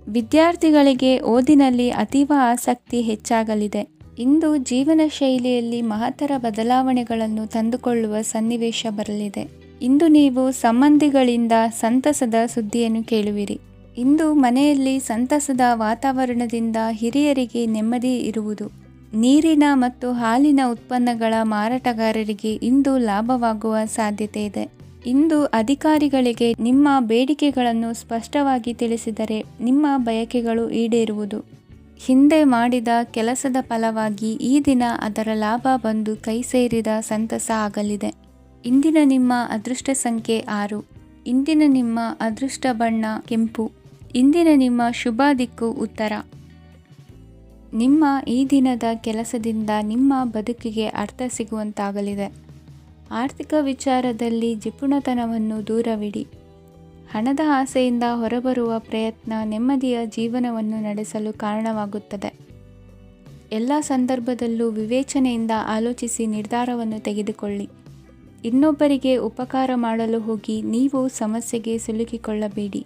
ವಿದ್ಯಾರ್ಥಿಗಳಿಗೆ ಓದಿನಲ್ಲಿ ಅತೀವ ಆಸಕ್ತಿ ಹೆಚ್ಚಾಗಲಿದೆ. ಇಂದು ಜೀವನ ಶೈಲಿಯಲ್ಲಿ ಮಹತ್ತರ ಬದಲಾವಣೆಗಳನ್ನು ತಂದುಕೊಳ್ಳುವ ಸನ್ನಿವೇಶ ಬರಲಿದೆ. ಇಂದು ನೀವು ಸಂಬಂಧಿಗಳಿಂದ ಸಂತಸದ ಸುದ್ದಿಯನ್ನು ಕೇಳುವಿರಿ. ಇಂದು ಮನೆಯಲ್ಲಿ ಸಂತಸದ ವಾತಾವರಣದಿಂದ ಹಿರಿಯರಿಗೆ ನೆಮ್ಮದಿ ಇರುವುದು. ನೀರಿನ ಮತ್ತು ಹಾಲಿನ ಉತ್ಪನ್ನಗಳ ಮಾರಾಟಗಾರರಿಗೆ ಇಂದು ಲಾಭವಾಗುವ ಸಾಧ್ಯತೆ ಇದೆ. ಇಂದು ಅಧಿಕಾರಿಗಳಿಗೆ ನಿಮ್ಮ ಬೇಡಿಕೆಗಳನ್ನು ಸ್ಪಷ್ಟವಾಗಿ ತಿಳಿಸಿದರೆ ನಿಮ್ಮ ಬಯಕೆಗಳು ಈಡೇರುವುದು. ಹಿಂದೆ ಮಾಡಿದ ಕೆಲಸದ ಫಲವಾಗಿ ಈ ದಿನ ಅದರ ಲಾಭ ಬಂದು ಕೈ ಸೇರಿದ ಸಂತಸ ಆಗಲಿದೆ. ಇಂದಿನ ನಿಮ್ಮ ಅದೃಷ್ಟ ಸಂಖ್ಯೆ 6. ಇಂದಿನ ನಿಮ್ಮ ಅದೃಷ್ಟ ಬಣ್ಣ ಕೆಂಪು. ಇಂದಿನ ನಿಮ್ಮ ಶುಭ ದಿಕ್ಕು ಉತ್ತರ. ನಿಮ್ಮ ಈ ದಿನದ ಕೆಲಸದಿಂದ ನಿಮ್ಮ ಬದುಕಿಗೆ ಅರ್ಥ ಸಿಗುವಂತಾಗಲಿದೆ. ಆರ್ಥಿಕ ವಿಚಾರದಲ್ಲಿ ಜಿಪುಣತನವನ್ನು ದೂರವಿಡಿ. ಹಣದ ಆಸೆಯಿಂದ ಹೊರಬರುವ ಪ್ರಯತ್ನ ನೆಮ್ಮದಿಯ ಜೀವನವನ್ನು ನಡೆಸಲು ಕಾರಣವಾಗುತ್ತದೆ. ಎಲ್ಲ ಸಂದರ್ಭದಲ್ಲೂ ವಿವೇಚನೆಯಿಂದ ಆಲೋಚಿಸಿ ನಿರ್ಧಾರವನ್ನು ತೆಗೆದುಕೊಳ್ಳಿ. ಇನ್ನೊಬ್ಬರಿಗೆ ಉಪಕಾರ ಮಾಡಲು ಹೋಗಿ ನೀವು ಸಮಸ್ಯೆಗೆ ಸಿಲುಕಿಕೊಳ್ಳಬೇಡಿ.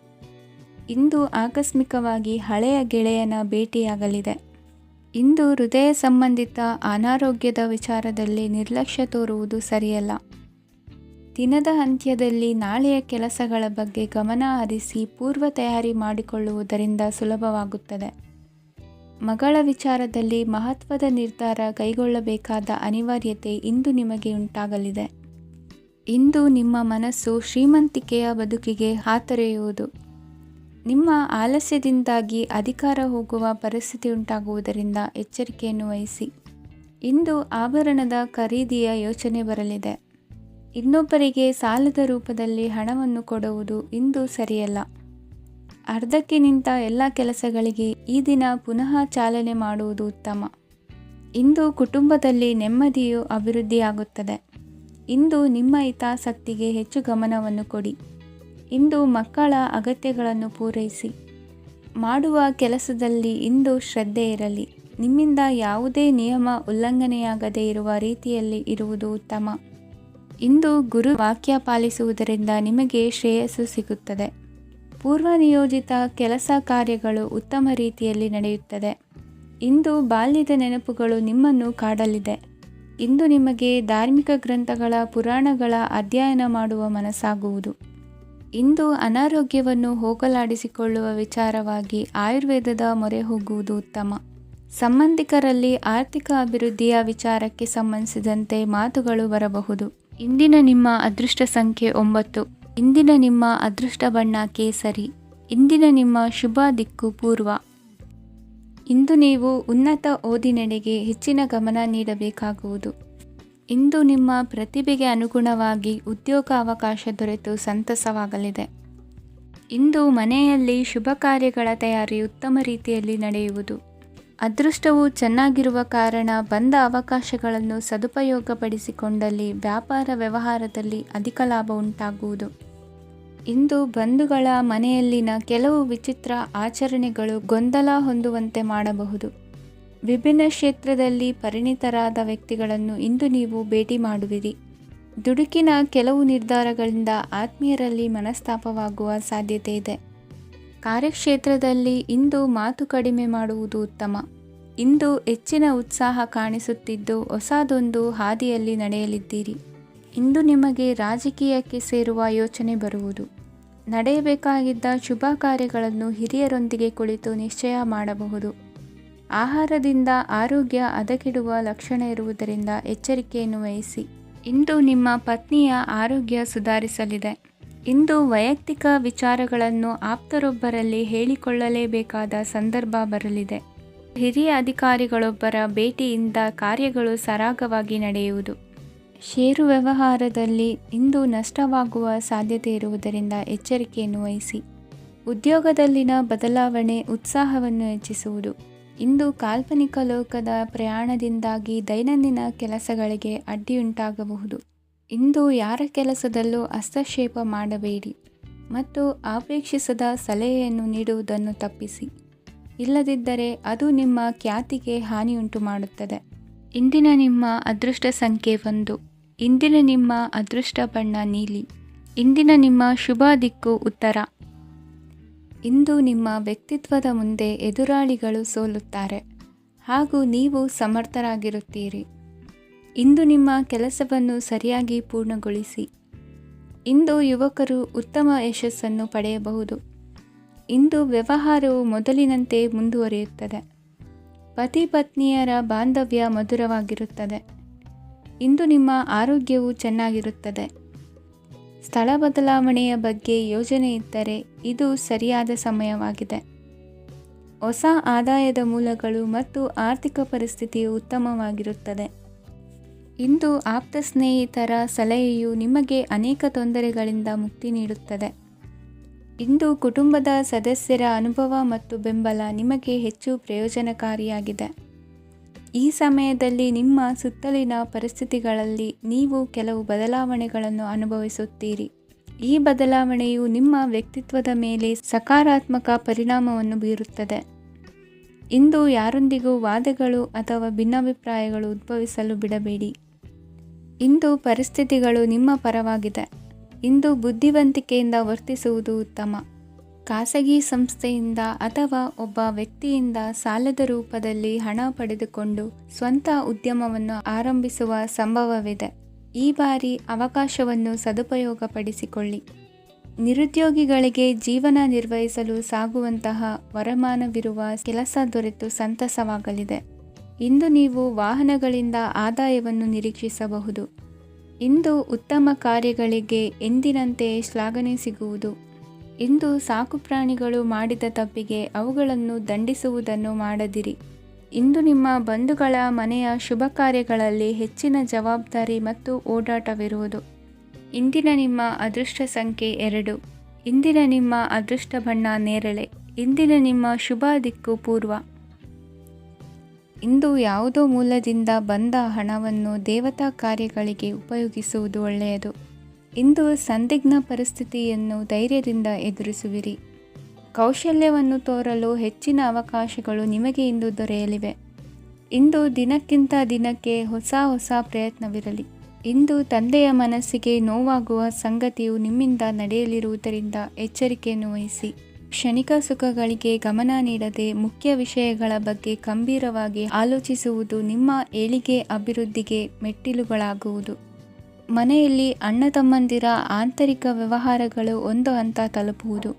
ಇಂದು ಆಕಸ್ಮಿಕವಾಗಿ ಹಳೆಯ ಗೆಳೆಯನ ಭೇಟಿಯಾಗಲಿದೆ. ಇಂದು ಹೃದಯ ಸಂಬಂಧಿತ ಅನಾರೋಗ್ಯದ ವಿಚಾರದಲ್ಲಿ ನಿರ್ಲಕ್ಷ್ಯ ತೋರುವುದು ಸರಿಯಲ್ಲ. ದಿನದ ಅಂತ್ಯದಲ್ಲಿ ನಾಳೆಯ ಕೆಲಸಗಳ ಬಗ್ಗೆ ಗಮನ ಹರಿಸಿ ಪೂರ್ವ ತಯಾರಿ ಮಾಡಿಕೊಳ್ಳುವುದರಿಂದ ಸುಲಭವಾಗುತ್ತದೆ. ಮಗಳ ವಿಚಾರದಲ್ಲಿ ಮಹತ್ವದ ನಿರ್ಧಾರ ಕೈಗೊಳ್ಳಬೇಕಾದ ಅನಿವಾರ್ಯತೆ ಇಂದು ನಿಮಗೆ ಉಂಟಾಗಲಿದೆ. ಇಂದು ನಿಮ್ಮ ಮನಸ್ಸು ಶ್ರೀಮಂತಿಕೆಯ ಬದುಕಿಗೆ ಹಾತೊರೆಯುವುದು. ನಿಮ್ಮ ಆಲಸ್ಯದಿಂದಾಗಿ ಅಧಿಕಾರ ಹೋಗುವ ಪರಿಸ್ಥಿತಿ ಉಂಟಾಗುವುದರಿಂದ ಎಚ್ಚರಿಕೆಯನ್ನು ವಹಿಸಿ. ಇಂದು ಆಭರಣದ ಖರೀದಿಯ ಯೋಚನೆ ಬರಲಿದೆ. ಇನ್ನೊಬ್ಬರಿಗೆ ಸಾಲದ ರೂಪದಲ್ಲಿ ಹಣವನ್ನು ಕೊಡುವುದು ಇಂದು ಸರಿಯಲ್ಲ. ಅರ್ಧಕ್ಕೆ ನಿಂತ ಎಲ್ಲ ಕೆಲಸಗಳಿಗೆ ಈ ದಿನ ಪುನಃ ಚಾಲನೆ ಮಾಡುವುದು ಉತ್ತಮ. ಇಂದು ಕುಟುಂಬದಲ್ಲಿ ನೆಮ್ಮದಿಯು ಅಭಿವೃದ್ಧಿಯಾಗುತ್ತದೆ. ಇಂದು ನಿಮ್ಮ ಹಿತಾಸಕ್ತಿಗೆ ಹೆಚ್ಚು ಗಮನವನ್ನು ಕೊಡಿ. ಇಂದು ಮಕ್ಕಳ ಅಗತ್ಯಗಳನ್ನು ಪೂರೈಸಿ. ಮಾಡುವ ಕೆಲಸದಲ್ಲಿ ಇಂದು ಶ್ರದ್ಧೆ ಇರಲಿ. ನಿಮ್ಮಿಂದ ಯಾವುದೇ ನಿಯಮ ಉಲ್ಲಂಘನೆಯಾಗದೇ ಇರುವ ರೀತಿಯಲ್ಲಿ ಇರುವುದು ಉತ್ತಮ. ಇಂದು ಗುರು ವಾಕ್ಯ ಪಾಲಿಸುವುದರಿಂದ ನಿಮಗೆ ಶ್ರೇಯಸ್ಸು ಸಿಗುತ್ತದೆ. ಪೂರ್ವ ನಿಯೋಜಿತ ಕೆಲಸ ಕಾರ್ಯಗಳು ಉತ್ತಮ ರೀತಿಯಲ್ಲಿ ನಡೆಯುತ್ತದೆ. ಇಂದು ಬಾಲ್ಯದ ನೆನಪುಗಳು ನಿಮ್ಮನ್ನು ಕಾಡಲಿದೆ. ಇಂದು ನಿಮಗೆ ಧಾರ್ಮಿಕ ಗ್ರಂಥಗಳ ಪುರಾಣಗಳ ಅಧ್ಯಯನ ಮಾಡುವ ಮನಸ್ಸಾಗುವುದು. ಇಂದು ಅನಾರೋಗ್ಯವನ್ನು ಹೋಗಲಾಡಿಸಿಕೊಳ್ಳುವ ವಿಚಾರವಾಗಿ ಆಯುರ್ವೇದದ ಮೊರೆ ಹೋಗುವುದು ಉತ್ತಮ. ಸಂಬಂಧಿಕರಲ್ಲಿ ಆರ್ಥಿಕ ಅಭಿವೃದ್ಧಿಯ ವಿಚಾರಕ್ಕೆ ಸಂಬಂಧಿಸಿದಂತೆ ಮಾತುಗಳು ಬರಬಹುದು. ಇಂದಿನ ನಿಮ್ಮ ಅದೃಷ್ಟ ಸಂಖ್ಯೆ 9. ಇಂದಿನ ನಿಮ್ಮ ಅದೃಷ್ಟ ಬಣ್ಣ ಕೇಸರಿ. ಇಂದಿನ ನಿಮ್ಮ ಶುಭ ದಿಕ್ಕು ಪೂರ್ವ. ಇಂದು ನೀವು ಉನ್ನತ ಓದಿನೆಡೆಗೆ ಹೆಚ್ಚಿನ ಗಮನ ನೀಡಬೇಕಾಗುವುದು. ಇಂದು ನಿಮ್ಮ ಪ್ರತಿಭೆಗೆ ಅನುಗುಣವಾಗಿ ಉದ್ಯೋಗ ಅವಕಾಶ ದೊರೆತು ಸಂತಸವಾಗಲಿದೆ. ಇಂದು ಮನೆಯಲ್ಲಿ ಶುಭ ಕಾರ್ಯಗಳ ತಯಾರಿ ಉತ್ತಮ ರೀತಿಯಲ್ಲಿ ನಡೆಯುವುದು. ಅದೃಷ್ಟವು ಚೆನ್ನಾಗಿರುವ ಕಾರಣ ಬಂದ ಅವಕಾಶಗಳನ್ನು ಸದುಪಯೋಗಪಡಿಸಿಕೊಂಡಲ್ಲಿ ವ್ಯಾಪಾರ ವ್ಯವಹಾರದಲ್ಲಿ ಅಧಿಕ ಲಾಭ ಉಂಟಾಗುವುದು. ಇಂದು ಬಂಧುಗಳ ಮನೆಯಲ್ಲಿನ ಕೆಲವು ವಿಚಿತ್ರ ಆಚರಣೆಗಳು ಗೊಂದಲ ಹೊಂದುವಂತೆ ಮಾಡಬಹುದು. ವಿಭಿನ್ನ ಕ್ಷೇತ್ರದಲ್ಲಿ ಪರಿಣಿತರಾದ ವ್ಯಕ್ತಿಗಳನ್ನು ಇಂದು ನೀವು ಭೇಟಿ ಮಾಡುವಿರಿ. ದುಡುಕಿನ ಕೆಲವು ನಿರ್ಧಾರಗಳಿಂದ ಆತ್ಮೀಯರಲ್ಲಿ ಮನಸ್ತಾಪವಾಗುವ ಸಾಧ್ಯತೆ ಇದೆ. ಕಾರ್ಯಕ್ಷೇತ್ರದಲ್ಲಿ ಇಂದು ಮಾತು ಕಡಿಮೆ ಮಾಡುವುದು ಉತ್ತಮ. ಇಂದು ಹೆಚ್ಚಿನ ಉತ್ಸಾಹ ಕಾಣಿಸುತ್ತಿದ್ದು ಹೊಸದೊಂದು ಹಾದಿಯಲ್ಲಿ ನಡೆಯಲಿದ್ದೀರಿ. ಇಂದು ನಿಮಗೆ ರಾಜಕೀಯಕ್ಕೆ ಸೇರುವ ಯೋಚನೆ ಬರುವುದು. ನಡೆಯಬೇಕಾಗಿದ್ದ ಶುಭ ಕಾರ್ಯಗಳನ್ನು ಹಿರಿಯರೊಂದಿಗೆ ಕುಳಿತು ನಿಶ್ಚಯ ಮಾಡಬಹುದು. ಆಹಾರದಿಂದ ಆರೋಗ್ಯ ಹದಗೆಡುವ ಲಕ್ಷಣ ಇರುವುದರಿಂದ ಎಚ್ಚರಿಕೆಯನ್ನು ವಹಿಸಿ. ಇಂದು ನಿಮ್ಮ ಪತ್ನಿಯ ಆರೋಗ್ಯ ಸುಧಾರಿಸಲಿದೆ. ಇಂದು ವೈಯಕ್ತಿಕ ವಿಚಾರಗಳನ್ನು ಆಪ್ತರೊಬ್ಬರಲ್ಲಿ ಹೇಳಿಕೊಳ್ಳಲೇಬೇಕಾದ ಸಂದರ್ಭ ಬರಲಿದೆ. ಹಿರಿಯ ಅಧಿಕಾರಿಗಳೊಬ್ಬರ ಭೇಟಿಯಿಂದ ಕಾರ್ಯಗಳು ಸರಾಗವಾಗಿ ನಡೆಯುವುದು. ಷೇರು ವ್ಯವಹಾರದಲ್ಲಿ ಇಂದು ನಷ್ಟವಾಗುವ ಸಾಧ್ಯತೆ ಇರುವುದರಿಂದ ಎಚ್ಚರಿಕೆಯನ್ನು ವಹಿಸಿ. ಉದ್ಯೋಗದಲ್ಲಿನ ಬದಲಾವಣೆ ಉತ್ಸಾಹವನ್ನು ಹೆಚ್ಚಿಸುವುದು. ಇಂದು ಕಾಲ್ಪನಿಕ ಲೋಕದ ಪ್ರಯಾಣದಿಂದಾಗಿ ದೈನಂದಿನ ಕೆಲಸಗಳಿಗೆ ಅಡ್ಡಿಯುಂಟಾಗಬಹುದು. ಇಂದು ಯಾರ ಕೆಲಸದಲ್ಲೂ ಹಸ್ತಕ್ಷೇಪ ಮಾಡಬೇಡಿ ಮತ್ತು ಅಪೇಕ್ಷಿಸದ ಸಲಹೆಯನ್ನು ನೀಡುವುದನ್ನು ತಪ್ಪಿಸಿ. ಇಲ್ಲದಿದ್ದರೆ ಅದು ನಿಮ್ಮ ಖ್ಯಾತಿಗೆ ಹಾನಿಯುಂಟು ಮಾಡುತ್ತದೆ. ಇಂದಿನ ನಿಮ್ಮ ಅದೃಷ್ಟ ಸಂಖ್ಯೆ 1. ಇಂದಿನ ನಿಮ್ಮ ಅದೃಷ್ಟ ಬಣ್ಣ ನೀಲಿ. ಇಂದಿನ ನಿಮ್ಮ ಶುಭ ದಿಕ್ಕು ಉತ್ತರ. ಇಂದು ನಿಮ್ಮ ವ್ಯಕ್ತಿತ್ವದ ಮುಂದೆ ಎದುರಾಳಿಗಳು ಸೋಲುತ್ತಾರೆ ಹಾಗೂ ನೀವು ಸಮರ್ಥರಾಗಿರುತ್ತೀರಿ. ಇಂದು ನಿಮ್ಮ ಕೆಲಸವನ್ನು ಸರಿಯಾಗಿ ಪೂರ್ಣಗೊಳಿಸಿ. ಇಂದು ಯುವಕರು ಉತ್ತಮ ಯಶಸ್ಸನ್ನು ಪಡೆಯಬಹುದು. ಇಂದು ವ್ಯವಹಾರವು ಮೊದಲಿನಂತೆ ಮುಂದುವರಿಯುತ್ತದೆ. ಪತಿ ಪತ್ನಿಯರ ಬಾಂಧವ್ಯ ಮಧುರವಾಗಿರುತ್ತದೆ. ಇಂದು ನಿಮ್ಮ ಆರೋಗ್ಯವು ಚೆನ್ನಾಗಿರುತ್ತದೆ. ಸ್ಥಳ ಬದಲಾವಣೆಯ ಬಗ್ಗೆ ಯೋಜನೆ ಇದ್ದರೆ ಇದು ಸರಿಯಾದ ಸಮಯವಾಗಿದೆ. ಹೊಸ ಆದಾಯದ ಮೂಲಗಳು ಮತ್ತು ಆರ್ಥಿಕ ಪರಿಸ್ಥಿತಿಯು ಉತ್ತಮವಾಗಿರುತ್ತದೆ. ಇಂದು ಆಪ್ತ ಸ್ನೇಹಿತರ ಸಲಹೆಯು ನಿಮಗೆ ಅನೇಕ ತೊಂದರೆಗಳಿಂದ ಮುಕ್ತಿ ನೀಡುತ್ತದೆ. ಇಂದು ಕುಟುಂಬದ ಸದಸ್ಯರ ಅನುಭವ ಮತ್ತು ಬೆಂಬಲ ನಿಮಗೆ ಹೆಚ್ಚು ಪ್ರಯೋಜನಕಾರಿಯಾಗಿದೆ. ಈ ಸಮಯದಲ್ಲಿ ನಿಮ್ಮ ಸುತ್ತಲಿನ ಪರಿಸ್ಥಿತಿಗಳಲ್ಲಿ ನೀವು ಕೆಲವು ಬದಲಾವಣೆಗಳನ್ನು ಅನುಭವಿಸುತ್ತೀರಿ. ಈ ಬದಲಾವಣೆಯು ನಿಮ್ಮ ವ್ಯಕ್ತಿತ್ವದ ಮೇಲೆ ಸಕಾರಾತ್ಮಕ ಪರಿಣಾಮವನ್ನು ಬೀರುತ್ತದೆ. ಇಂದು ಯಾರೊಂದಿಗೂ ವಾದಗಳು ಅಥವಾ ಭಿನ್ನಾಭಿಪ್ರಾಯಗಳು ಉದ್ಭವಿಸಲು ಬಿಡಬೇಡಿ. ಇಂದು ಪರಿಸ್ಥಿತಿಗಳು ನಿಮ್ಮ ಪರವಾಗಿದೆ. ಇಂದು ಬುದ್ಧಿವಂತಿಕೆಯಿಂದ ವರ್ತಿಸುವುದು ಉತ್ತಮ. ಖಾಸಗಿ ಸಂಸ್ಥೆಯಿಂದ ಅಥವಾ ಒಬ್ಬ ವ್ಯಕ್ತಿಯಿಂದ ಸಾಲದ ರೂಪದಲ್ಲಿ ಹಣ ಪಡೆದುಕೊಂಡು ಸ್ವಂತ ಉದ್ಯಮವನ್ನು ಆರಂಭಿಸುವ ಸಂಭವವಿದೆ. ಈ ಬಾರಿ ಅವಕಾಶವನ್ನು ಸದುಪಯೋಗಪಡಿಸಿಕೊಳ್ಳಿ. ನಿರುದ್ಯೋಗಿಗಳಿಗೆ ಜೀವನ ನಿರ್ವಹಿಸಲು ಸಾಗುವಂತಹ ವರಮಾನವಿರುವ ಕೆಲಸ ದೊರೆತು ಸಂತಸವಾಗಲಿದೆ. ಇಂದು ನೀವು ವಾಹನಗಳಿಂದ ಆದಾಯವನ್ನು ನಿರೀಕ್ಷಿಸಬಹುದು. ಇಂದು ಉತ್ತಮ ಕಾರ್ಯಗಳಿಗೆ ಎಂದಿನಂತೆಯೇ ಶ್ಲಾಘನೆ ಸಿಗುವುದು. ಇಂದು ಸಾಕುಪ್ರಾಣಿಗಳು ಮಾಡಿದ ತಪ್ಪಿಗೆ ಅವುಗಳನ್ನು ದಂಡಿಸುವುದನ್ನು ಮಾಡದಿರಿ. ಇಂದು ನಿಮ್ಮ ಬಂಧುಗಳ ಮನೆಯ ಶುಭ ಕಾರ್ಯಗಳಲ್ಲಿ ಹೆಚ್ಚಿನ ಜವಾಬ್ದಾರಿ ಮತ್ತು ಓಡಾಟವಿರುವುದು. ಇಂದಿನ ನಿಮ್ಮ ಅದೃಷ್ಟ ಸಂಖ್ಯೆ 2. ಇಂದಿನ ನಿಮ್ಮ ಅದೃಷ್ಟ ಬಣ್ಣ ನೇರಳೆ. ಇಂದಿನ ನಿಮ್ಮ ಶುಭ ದಿಕ್ಕು ಪೂರ್ವ. ಇಂದು ಯಾವುದೋ ಮೂಲದಿಂದ ಬಂದ ಹಣವನ್ನು ದೇವತಾ ಕಾರ್ಯಗಳಿಗೆ ಉಪಯೋಗಿಸುವುದು ಒಳ್ಳೆಯದು. ಇಂದು ಸಂದಿಗ್ಧ ಪರಿಸ್ಥಿತಿಯನ್ನು ಧೈರ್ಯದಿಂದ ಎದುರಿಸುವಿರಿ. ಕೌಶಲ್ಯವನ್ನು ತೋರಲು ಹೆಚ್ಚಿನ ಅವಕಾಶಗಳು ನಿಮಗೆ ಇಂದು ದೊರೆಯಲಿವೆ. ಇಂದು ದಿನಕ್ಕಿಂತ ದಿನಕ್ಕೆ ಹೊಸ ಪ್ರಯತ್ನವಿರಲಿ. ಇಂದು ತಂದೆಯ ಮನಸ್ಸಿಗೆ ನೋವಾಗುವ ಸಂಗತಿಯು ನಿಮ್ಮಿಂದ ನಡೆಯಲಿರುವುದರಿಂದ ಎಚ್ಚರಿಕೆಯನ್ನು ವಹಿಸಿ. ಕ್ಷಣಿಕ ಸುಖಗಳಿಗೆ ಗಮನ ನೀಡದೆ ಮುಖ್ಯ ವಿಷಯಗಳ ಬಗ್ಗೆ ಗಂಭೀರವಾಗಿ ಆಲೋಚಿಸುವುದು ನಿಮ್ಮ ಏಳಿಗೆ ಅಭಿವೃದ್ಧಿಗೆ ಮೆಟ್ಟಿಲುಗಳಾಗುವುದು. ಮನೆಯಲ್ಲಿ ಅಣ್ಣ ತಮ್ಮಂದಿರ ಆಂತರಿಕ ವ್ಯವಹಾರಗಳು ಒಂದು ಹಂತ ತಲುಪುವುದು.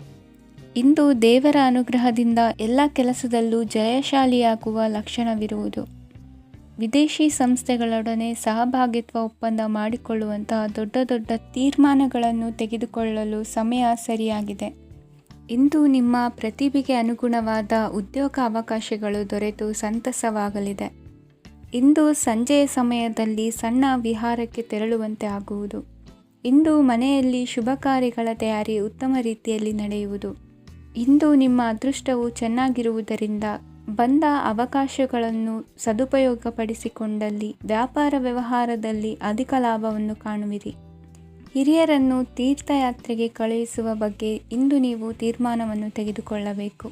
ಇಂದು ದೇವರ ಅನುಗ್ರಹದಿಂದ ಎಲ್ಲ ಕೆಲಸದಲ್ಲೂ ಜಯಶಾಲಿಯಾಗುವ ಲಕ್ಷಣವಿರುವುದು. ವಿದೇಶಿ ಸಂಸ್ಥೆಗಳೊಡನೆ ಸಹಭಾಗಿತ್ವ ಒಪ್ಪಂದ ಮಾಡಿಕೊಳ್ಳುವಂತಹ ದೊಡ್ಡ ತೀರ್ಮಾನಗಳನ್ನು ತೆಗೆದುಕೊಳ್ಳಲು ಸಮಯ ಸರಿಯಾಗಿದೆ. ಇಂದು ನಿಮ್ಮ ಪ್ರತಿಭೆಗೆ ಅನುಗುಣವಾದ ಉದ್ಯೋಗ ಅವಕಾಶಗಳು ದೊರೆತು ಸಂತಸವಾಗಲಿದೆ. ಇಂದು ಸಂಜೆಯ ಸಮಯದಲ್ಲಿ ಸಣ್ಣ ವಿಹಾರಕ್ಕೆ ತೆರಳುವಂತೆ ಆಗುವುದು. ಇಂದು ಮನೆಯಲ್ಲಿ ಶುಭ ಕಾರ್ಯಗಳ ತಯಾರಿ ಉತ್ತಮ ರೀತಿಯಲ್ಲಿ ನಡೆಯುವುದು. ಇಂದು ನಿಮ್ಮ ಅದೃಷ್ಟವು ಚೆನ್ನಾಗಿರುವುದರಿಂದ ಬಂದ ಅವಕಾಶಗಳನ್ನು ಸದುಪಯೋಗಪಡಿಸಿಕೊಂಡಲ್ಲಿ ವ್ಯಾಪಾರ ವ್ಯವಹಾರದಲ್ಲಿ ಅಧಿಕ ಲಾಭವನ್ನು ಕಾಣುವಿರಿ. ಹಿರಿಯರನ್ನು ತೀರ್ಥಯಾತ್ರೆಗೆ ಕಳುಹಿಸುವ ಬಗ್ಗೆ ಇಂದು ನೀವು ತೀರ್ಮಾನವನ್ನು ತೆಗೆದುಕೊಳ್ಳಬೇಕು.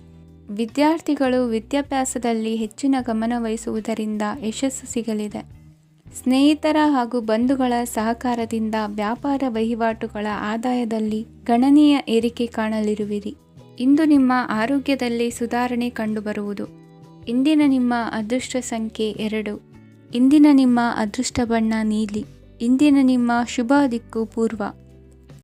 ವಿದ್ಯಾರ್ಥಿಗಳು ವಿದ್ಯಾಭ್ಯಾಸದಲ್ಲಿ ಹೆಚ್ಚಿನ ಗಮನ ವಹಿಸುವುದರಿಂದ ಯಶಸ್ಸು ಸಿಗಲಿದೆ. ಸ್ನೇಹಿತರ ಹಾಗೂ ಬಂಧುಗಳ ಸಹಕಾರದಿಂದ ವ್ಯಾಪಾರ ವಹಿವಾಟುಗಳ ಆದಾಯದಲ್ಲಿ ಗಣನೀಯ ಏರಿಕೆ ಕಾಣಲಿರುವಿರಿ. ಇಂದು ನಿಮ್ಮ ಆರೋಗ್ಯದಲ್ಲಿ ಸುಧಾರಣೆ ಕಂಡುಬರುವುದು. ಇಂದಿನ ನಿಮ್ಮ ಅದೃಷ್ಟ ಸಂಖ್ಯೆ 2. ಇಂದಿನ ನಿಮ್ಮ ಅದೃಷ್ಟ ಬಣ್ಣ ನೀಲಿ. ಇಂದಿನ ನಿಮ್ಮ ಶುಭ ದಿಕ್ಕು ಪೂರ್ವ.